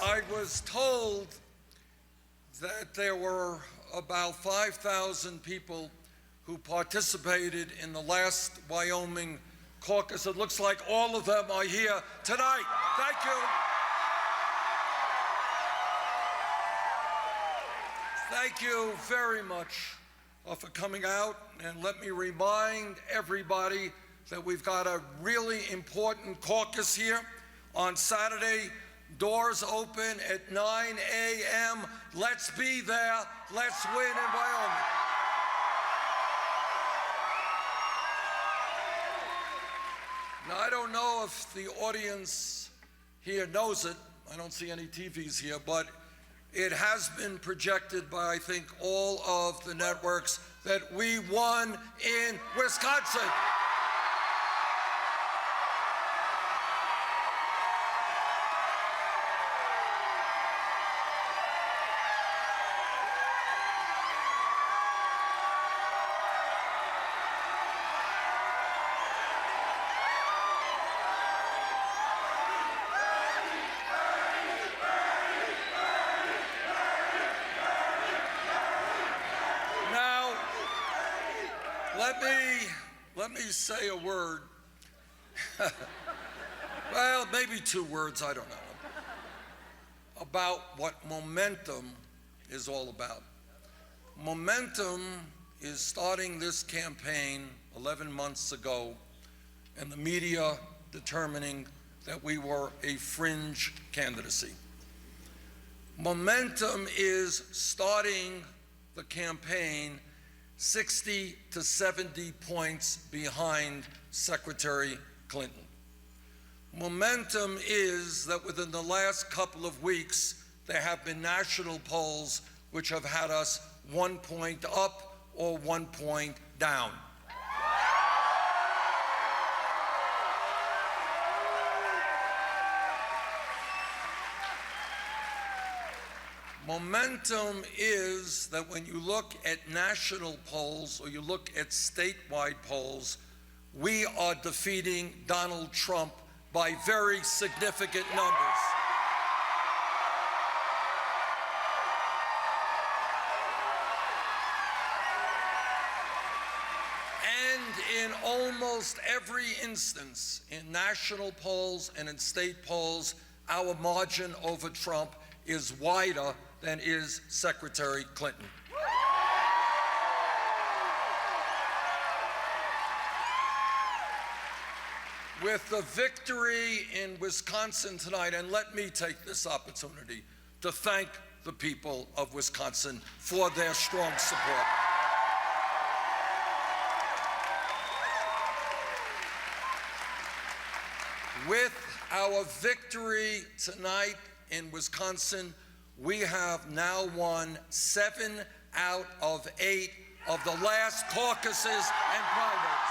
I was told that there were about 5,000 people who participated in the last Wyoming caucus. It looks like all of them are here tonight. Thank you. Thank you very much for coming out. And let me remind everybody that we've got a really important caucus here on Saturday. Doors open at 9 a.m. Let's be there. Let's win in Wyoming. Now, I don't know if the audience here knows it. I don't see any TVs here, but it has been projected by, I think, all of the networks that we won in Wisconsin. Let me say a word. Well, maybe 2 words, I don't know, about what momentum is all about. Momentum is starting this campaign 11 months ago, and the media determining that we were a fringe candidacy. Momentum is starting the campaign 60 to 70 points behind Secretary Clinton. Momentum is that within the last couple of weeks, there have been national polls which have had us 1 point up or 1 point down. Momentum is that when you look at national polls or you look at statewide polls, we are defeating Donald Trump by very significant numbers. And in almost every instance, in national polls and in state polls, our margin over Trump is wider than is Secretary Clinton. With the victory in Wisconsin tonight, and let me take this opportunity to thank the people of Wisconsin for their strong support. With our victory tonight in Wisconsin, we have now won 7 out of 8 of the last caucuses and primaries.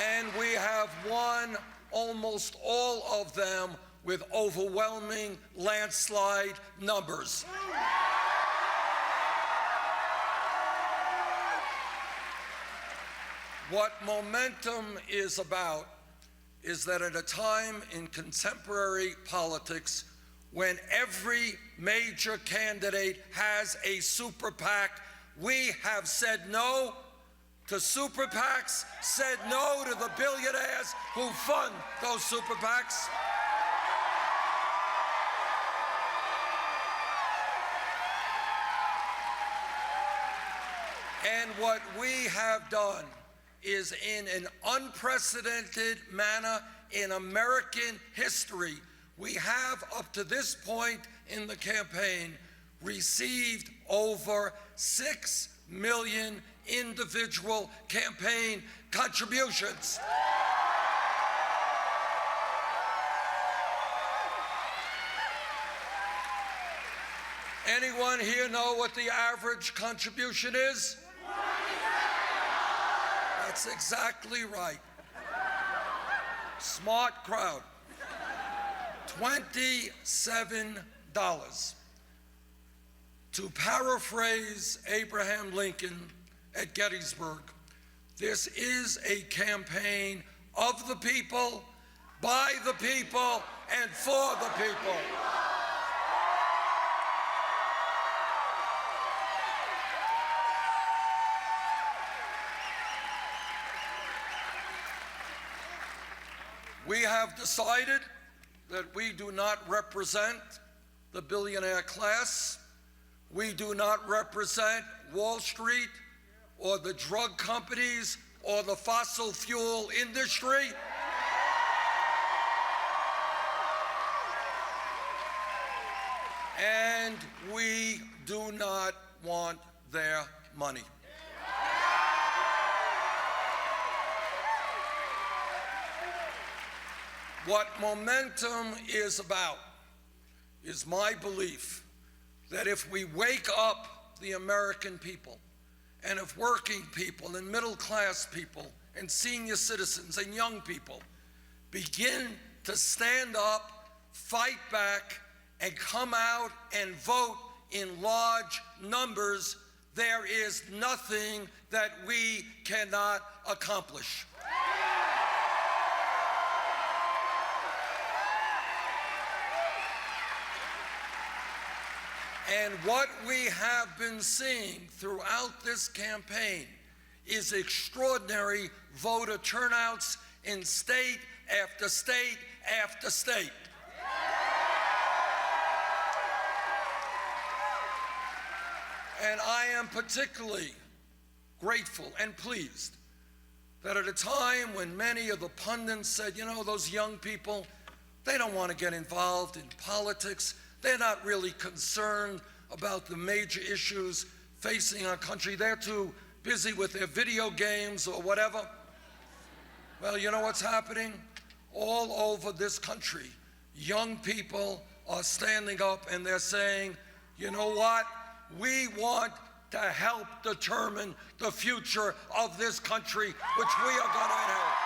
And we have won almost all of them with overwhelming landslide numbers. What momentum is about is that at a time in contemporary politics when every major candidate has a super PAC, we have said no to super PACs, said no to the billionaires who fund those super PACs. And what we have done is, in an unprecedented manner in American history, we have up to this point in the campaign received over 6 million individual campaign contributions. Anyone here know what the average contribution is? That's exactly right. Smart crowd. $27. To paraphrase Abraham Lincoln at Gettysburg, This is a campaign of the people, by the people, and for the people. We have decided that we do not represent the billionaire class. We do not represent Wall Street or the drug companies or the fossil fuel industry. And we do not want their money. What Momentum is about is my belief that if we wake up the American people, and if working people and middle-class people and senior citizens and young people begin to stand up, fight back, and come out and vote in large numbers, there is nothing that we cannot accomplish. And what we have been seeing throughout this campaign is extraordinary voter turnouts in state after state after state. And I am particularly grateful and pleased that at a time when many of the pundits said, you know, those young people, they don't want to get involved in politics. They're not really concerned about the major issues facing our country. They're too busy with their video games or whatever. Well, you know what's happening? All over this country, young people are standing up and they're saying, you know what? We want to help determine the future of this country, which we are going to inherit.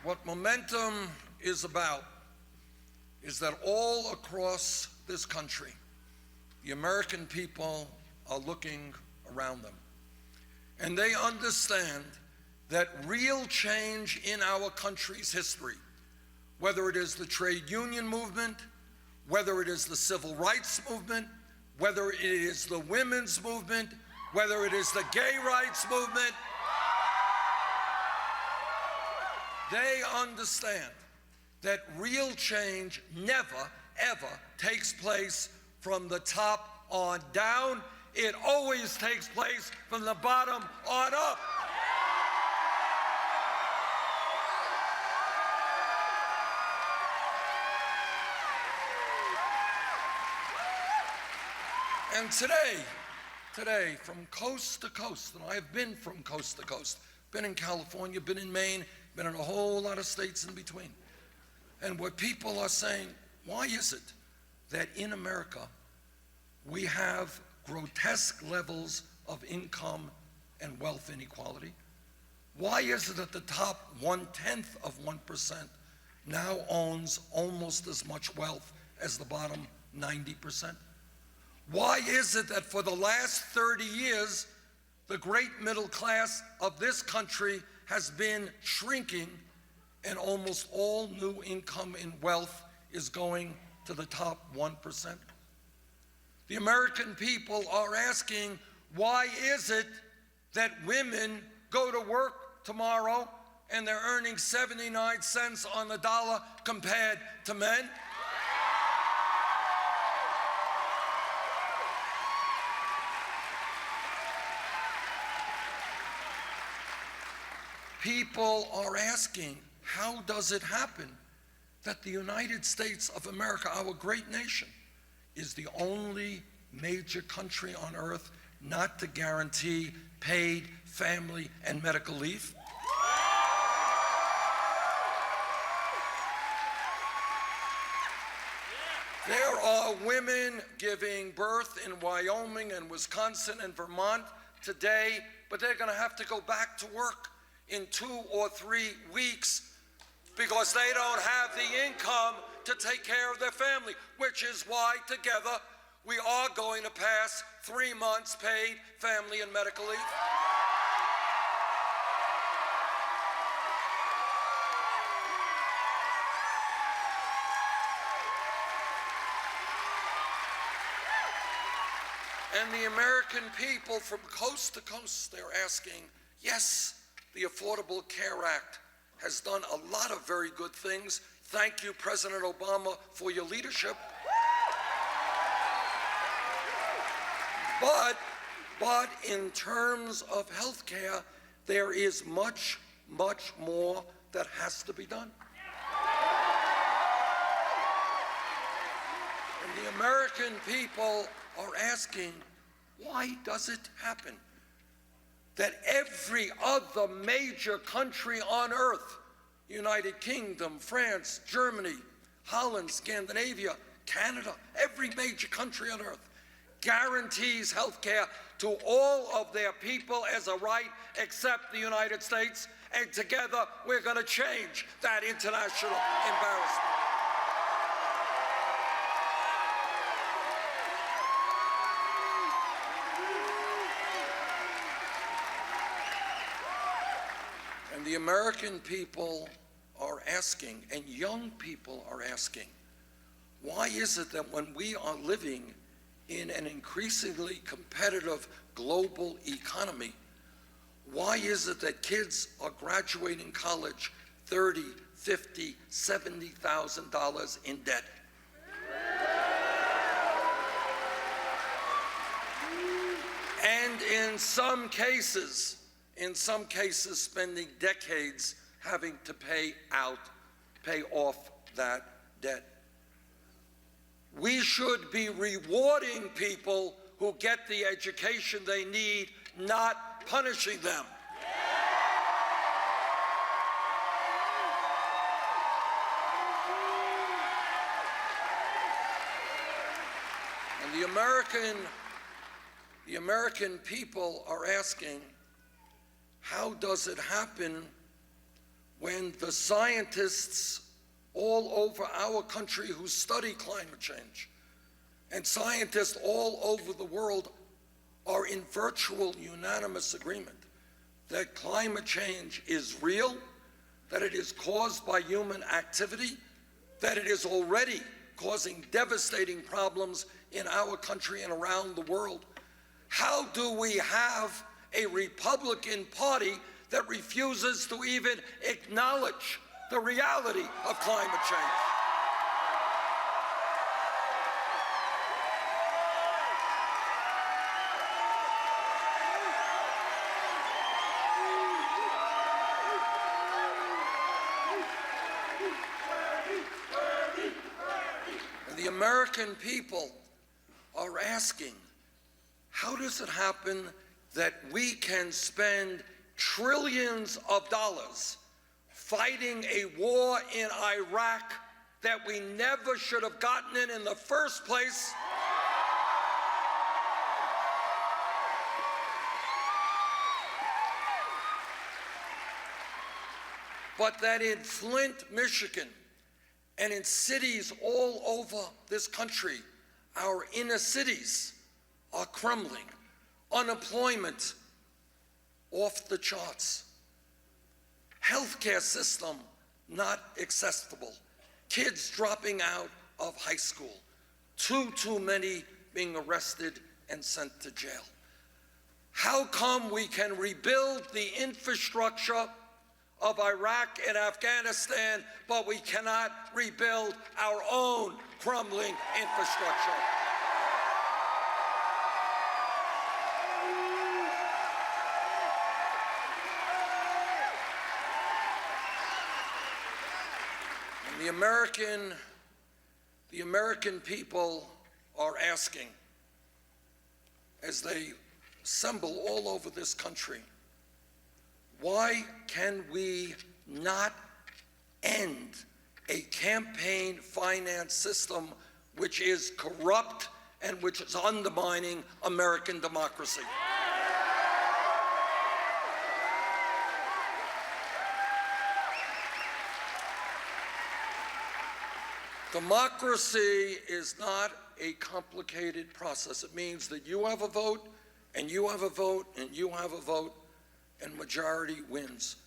What Momentum is about is that all across this country, the American people are looking around them. And they understand that real change in our country's history, whether it is the trade union movement, whether it is the civil rights movement, whether it is the women's movement, whether it is the gay rights movement, they understand that real change never, ever takes place from the top on down. It always takes place from the bottom on up. And today, from coast to coast, and I have been from coast to coast, been in California, been in Maine, been in a whole lot of states in between. And what people are saying, why is it that in America we have grotesque levels of income and wealth inequality? Why is it that the top 1/10 of 1% now owns almost as much wealth as the bottom 90%? Why is it that for the last 30 years, the great middle class of this country has been shrinking and almost all new income and wealth is going to the top 1%? The American people are asking, why is it that women go to work tomorrow and they're earning 79 cents on the dollar compared to men? People are asking, how does it happen that the United States of America, our great nation, is the only major country on earth not to guarantee paid family and medical leave? There are women giving birth in Wyoming and Wisconsin and Vermont today, but they're going to have to go back to work in 2 or 3 weeks because they don't have the income to take care of their family, which is why together we are going to pass 3 months paid family and medical leave. And the American people from coast to coast, they're asking, yes, the Affordable Care Act has done a lot of very good things. Thank you, President Obama, for your leadership. But in terms of health care, there is much, much more that has to be done. And the American people are asking, why does it happen that every other major country on earth, United Kingdom, France, Germany, Holland, Scandinavia, Canada, every major country on earth, guarantees health care to all of their people as a right except the United States, and together we're going to change that international embarrassment. And the American people are asking, and young people are asking, why is it that when we are living in an increasingly competitive global economy, why is it that kids are graduating college $30,000, $50,000, $70,000 in debt? And in some cases, spending decades having to pay off that debt. We should be rewarding people who get the education they need, not punishing them. And the American people are asking, how does it happen when the scientists all over our country who study climate change and scientists all over the world are in virtual unanimous agreement that climate change is real, that it is caused by human activity, that it is already causing devastating problems in our country and around the world? How do we have a Republican Party that refuses to even acknowledge the reality of climate change? And the American people are asking, how does it happen that we can spend trillions of dollars fighting a war in Iraq that we never should have gotten in the first place? But that in Flint, Michigan, and in cities all over this country, our inner cities are crumbling. Unemployment off the charts. Healthcare system not accessible. Kids dropping out of high school. Too many being arrested and sent to jail. How come we can rebuild the infrastructure of Iraq and Afghanistan, but we cannot rebuild our own crumbling infrastructure? The American people are asking, as they assemble all over this country, why can we not end a campaign finance system which is corrupt and which is undermining American democracy? Democracy is not a complicated process. It means that you have a vote, and you have a vote, and you have a vote, and majority wins.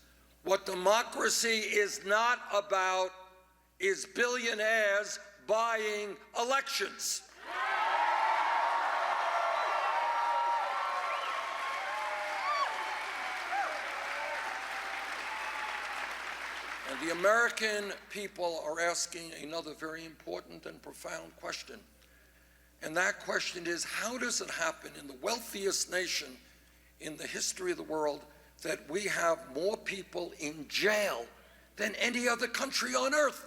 What democracy is not about is billionaires buying elections. And the American people are asking another very important and profound question. And that question is, how does it happen in the wealthiest nation in the history of the world that we have more people in jail than any other country on earth?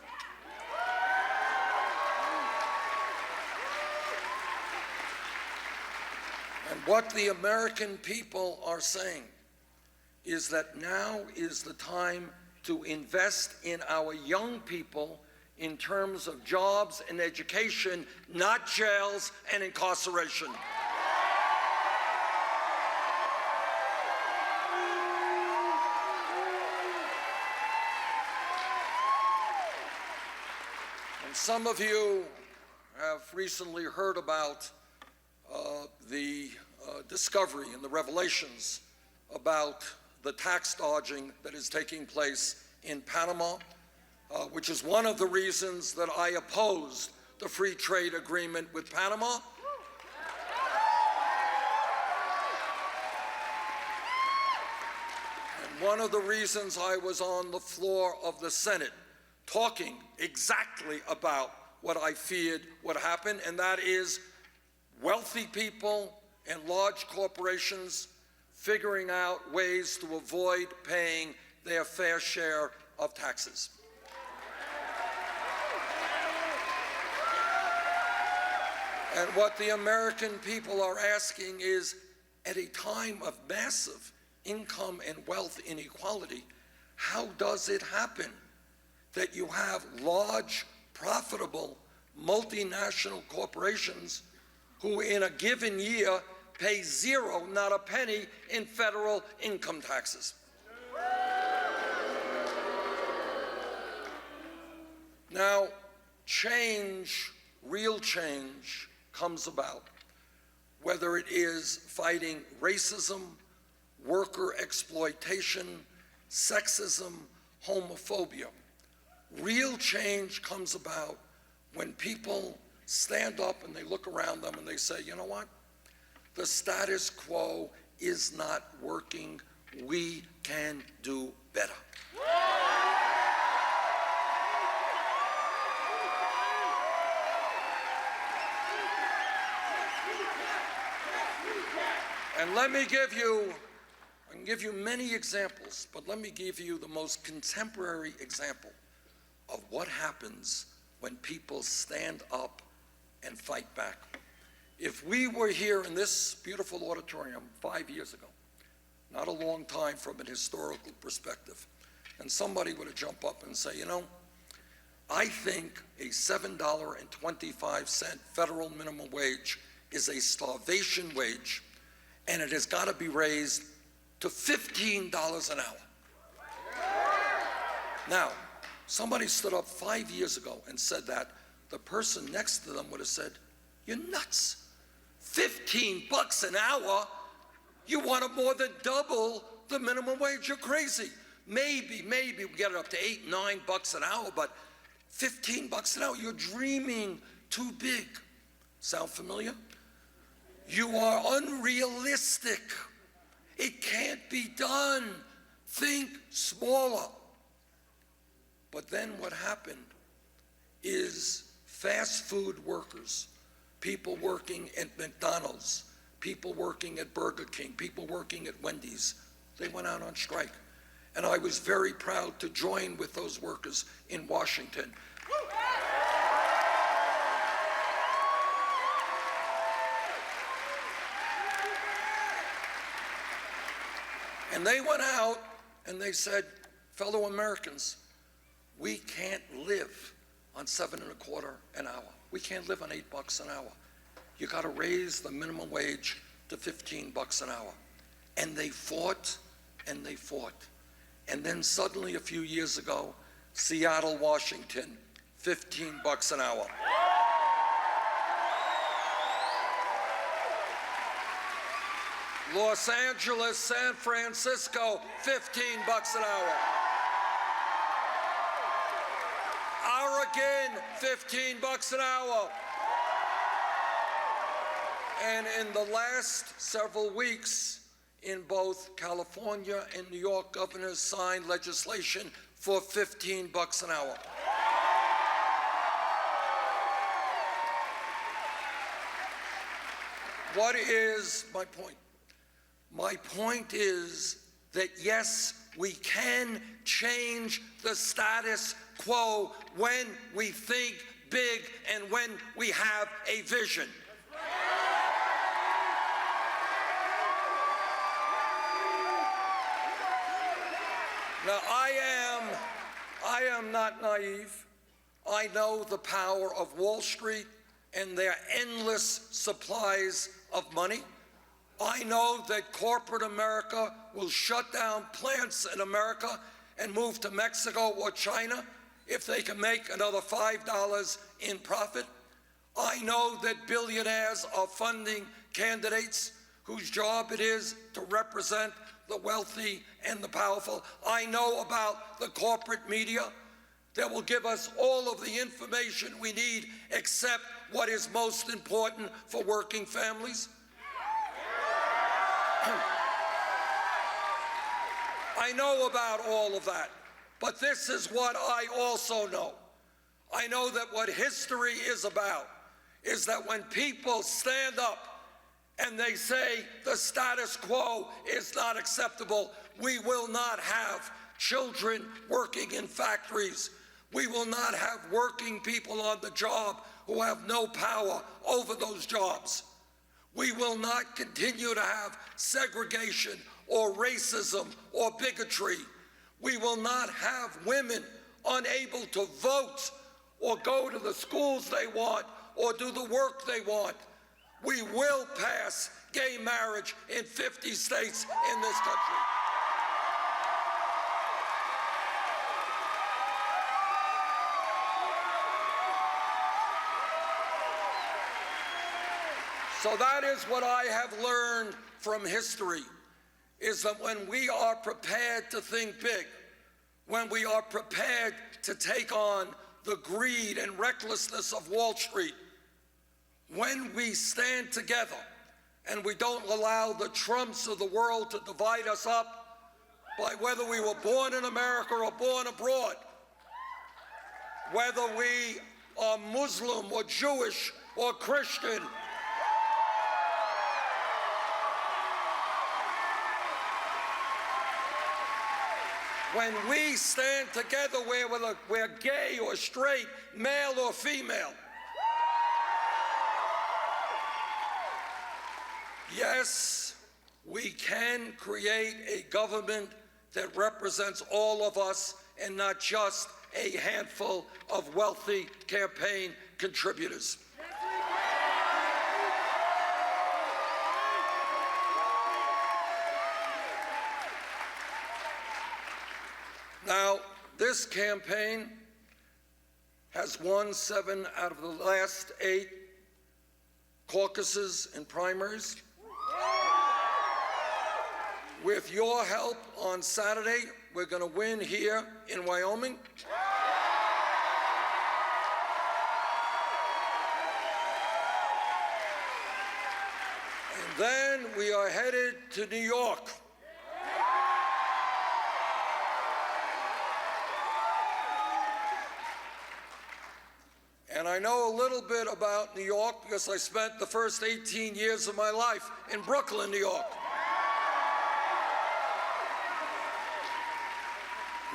And what the American people are saying is that now is the time to invest in our young people in terms of jobs and education, not jails and incarceration. And some of you have recently heard about the discovery and the revelations about the tax dodging that is taking place in Panama, which is one of the reasons that I opposed the free trade agreement with Panama. And one of the reasons I was on the floor of the Senate talking exactly about what I feared would happen, and that is wealthy people and large corporations figuring out ways to avoid paying their fair share of taxes. And what the American people are asking is, at a time of massive income and wealth inequality, how does it happen that you have large, profitable, multinational corporations who in a given year pay zero, not a penny, in federal income taxes? Now, change, real change, comes about, whether it is fighting racism, worker exploitation, sexism, homophobia. Real change comes about when people stand up and they look around them and they say, you know what? The status quo is not working. We can do better. And let me give you, I can give you many examples, but let me give you the most contemporary example of what happens when people stand up and fight back. If we were here in this beautiful auditorium 5 years ago, not a long time from an historical perspective, and somebody would have jumped up and say, you know, I think a $7.25 federal minimum wage is a starvation wage, and it has got to be raised to $15 an hour. Now, somebody stood up 5 years ago and said that. The person next to them would have said, you're nuts. $15 an hour? You want to more than double the minimum wage? You're crazy. Maybe we get it up to $8, $9 an hour, but $15 an hour, you're dreaming too big. Sound familiar? You are unrealistic. It can't be done. Think smaller. But then what happened is fast food workers, people working at McDonald's, people working at Burger King, people working at Wendy's, they went out on strike. And I was very proud to join with those workers in Washington. And they went out and they said, fellow Americans, we can't live on $7.25 an hour. We can't live on $8 an hour. You got to raise the minimum wage to $15 an hour. And they fought and they fought. And then suddenly a few years ago, Seattle, Washington, $15 an hour. Los Angeles, San Francisco, $15 an hour. Oregon, $15 an hour. And in the last several weeks, in both California and New York, governors signed legislation for $15 an hour. What is my point? My point is that yes, we can change the status quo when we think big and when we have a vision. Now, I am not naive. I know the power of Wall Street and their endless supplies of money. I know that corporate America will shut down plants in America and move to Mexico or China if they can make another $5 in profit. I know that billionaires are funding candidates whose job it is to represent the wealthy and the powerful. I know about the corporate media that will give us all of the information we need except what is most important for working families. I know about all of that, but this is what I also know. I know that what history is about is that when people stand up and they say the status quo is not acceptable, we will not have children working in factories. We will not have working people on the job who have no power over those jobs. We will not continue to have segregation or racism or bigotry. We will not have women unable to vote or go to the schools they want or do the work they want. We will pass gay marriage in 50 states in this country. So that is what I have learned from history, is that when we are prepared to think big, when we are prepared to take on the greed and recklessness of Wall Street, when we stand together and we don't allow the Trumps of the world to divide us up by whether we were born in America or born abroad, whether we are Muslim or Jewish or Christian, when we stand together, whether we're gay or straight, male or female, yes, we can create a government that represents all of us and not just a handful of wealthy campaign contributors. Now, this campaign has won 7 out of the last 8 caucuses and primaries. With your help on Saturday, we're going to win here in Wyoming. And then we are headed to New York. And I know a little bit about New York because I spent the first 18 years of my life in Brooklyn, New York.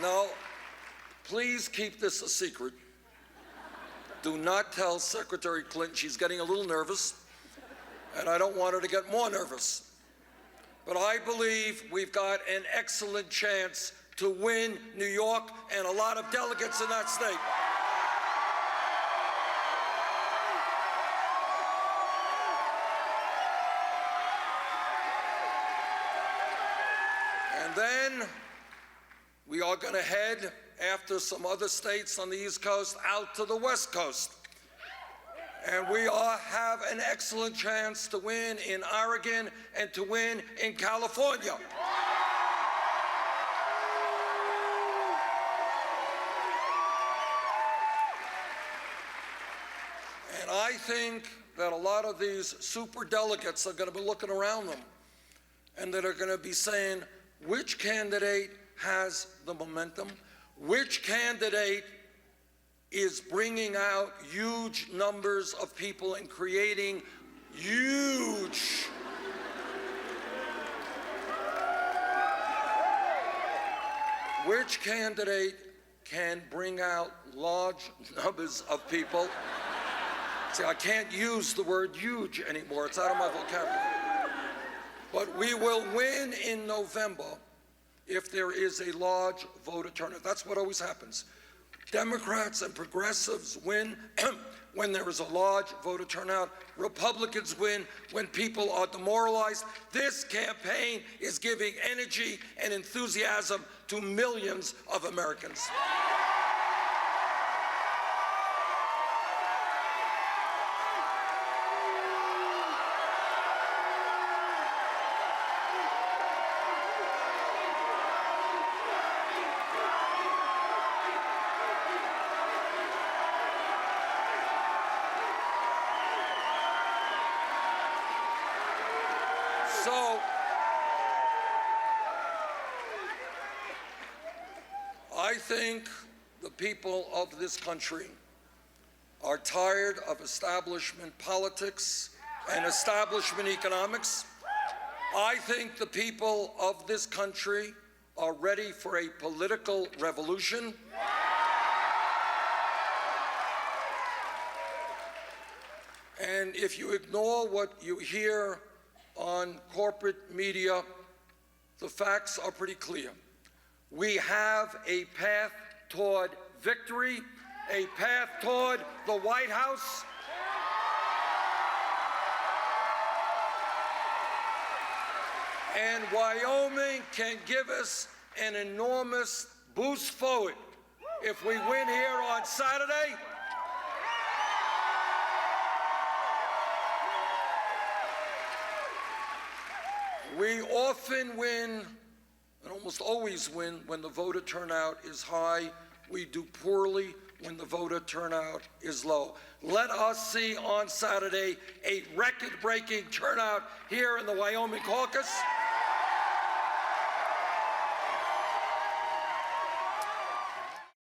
Now, please keep this a secret. Do not tell Secretary Clinton. She's getting a little nervous, and I don't want her to get more nervous. But I believe we've got an excellent chance to win New York and a lot of delegates in that state. And then we are going to head after some other states on the East Coast, out to the West Coast. And we all have an excellent chance to win in Oregon and to win in California. And I think that a lot of these super delegates are going to be looking around them and that are going to be saying, which candidate has the momentum? Which candidate is bringing out huge numbers of people and creating huge which candidate can bring out large numbers of people? See, I can't use the word huge anymore. It's out of my vocabulary. But we will win in November if there is a large voter turnout. That's what always happens. Democrats and progressives win when there is a large voter turnout. Republicans win when people are demoralized. This campaign is giving energy and enthusiasm to millions of Americans. So, I think the people of this country are tired of establishment politics and establishment economics. I think the people of this country are ready for a political revolution. And if you ignore what you hear on corporate media, the facts are pretty clear. We have a path toward victory, a path toward the White House. And Wyoming can give us an enormous boost forward. If we win here on Saturday, we often win, and almost always win, when the voter turnout is high. We do poorly when the voter turnout is low. Let us see on Saturday a record-breaking turnout here in the Wyoming caucus.